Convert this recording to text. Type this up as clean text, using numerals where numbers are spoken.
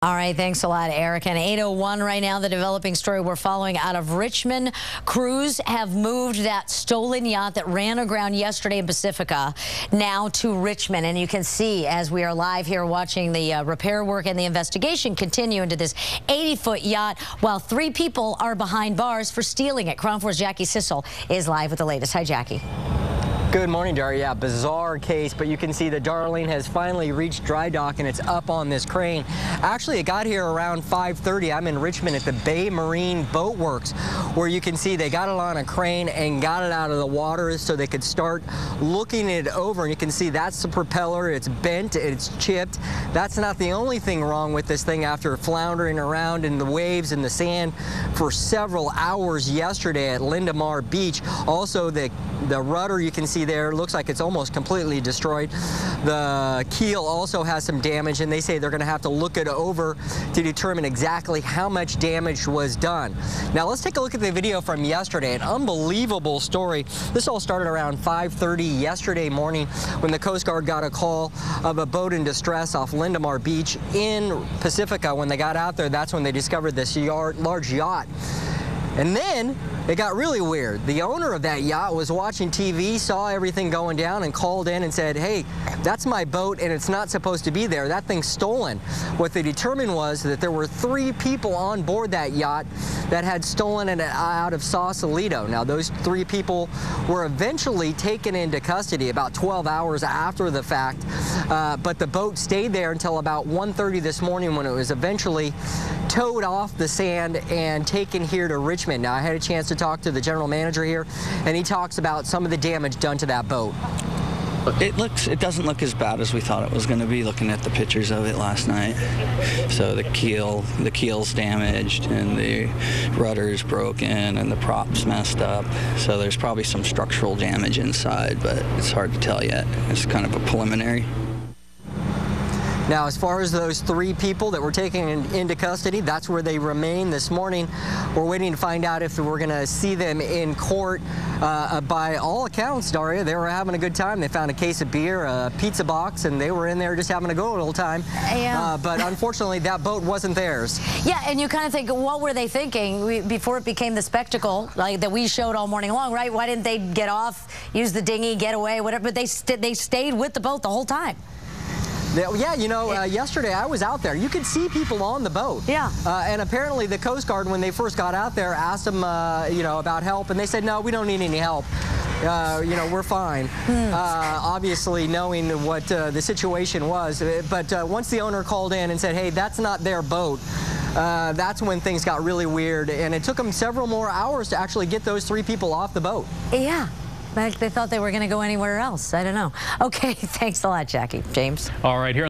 All right, thanks a lot, Eric. And 8:01 right now, the developing story we're following out of Richmond. Crews have moved that stolen yacht that ran aground yesterday in Pacifica now to Richmond. And you can see as we are live here watching the repair work and the investigation continue into this 80-foot yacht while 3 people are behind bars for stealing it. Crown 4's Jackie Sissel is live with the latest. Hi, Jackie. Good morning, Daria. Yeah, bizarre case, but you can see the Darling has finally reached Drydock and it's up on this crane. Actually, it got here around 5:30. I'm in Richmond at the Bay Marine Boat Works, where you can see they got it on a crane and got it out of the water so they could start looking it over. And you can see that's the propeller. It's bent, it's chipped. That's not the only thing wrong with this thing after floundering around in the waves and the sand for several hours yesterday at Lindemar Beach. Also, the rudder you can see there looks like it's almost completely destroyed. The keel also has some damage, and they say they're going to have to look it over to determine exactly how much damage was done. Now let's take a look at the video from yesterday. An unbelievable story. This all started around 5:30 yesterday morning when the Coast Guard got a call of a boat in distress off Lindemar Beach in Pacifica. When they got out there, that's when they discovered this large yacht. And then it got really weird. The owner of that yacht was watching TV, saw everything going down, and called in and said, "Hey, that's my boat and it's not supposed to be there. That thing's stolen." What they determined was that there were 3 people on board that yacht that had stolen it out of Sausalito. Now, those 3 people were eventually taken into custody about 12 hours after the fact, but the boat stayed there until about 1:30 this morning when it was eventually towed off the sand and taken here to Richmond. Now, I had a chance to talk to the general manager here, and he talks about some of the damage done to that boat. It doesn't look as bad as we thought it was going to be looking at the pictures of it last night. So the keel's damaged and the rudder's broken and the prop's messed up. So there's probably some structural damage inside, but it's hard to tell yet. It's kind of a preliminary. Now, as far as those 3 people that were taken into custody, that's where they remain this morning. We're waiting to find out if we're going to see them in court. By all accounts, Daria, they were having a good time. They found a case of beer, a pizza box, and they were in there just having a good old time. Yeah. But unfortunately, that boat wasn't theirs. Yeah, and you kind of think, what were they thinking before it became the spectacle like that we showed all morning long, right? Why didn't they get off, use the dinghy, get away, whatever? But they stayed with the boat the whole time. Yeah, you know, yesterday I was out there. You could see people on the boat. Yeah. And apparently the Coast Guard, when they first got out there, asked them, you know, about help, and they said, "No, we don't need any help. You know, we're fine." Obviously knowing what the situation was. But once the owner called in and said, "Hey, that's not their boat," that's when things got really weird. And it took them several more hours to actually get those 3 people off the boat. Yeah. Like they thought they were going to go anywhere else. I don't know. Okay, thanks a lot, Jackie. James. All right, here.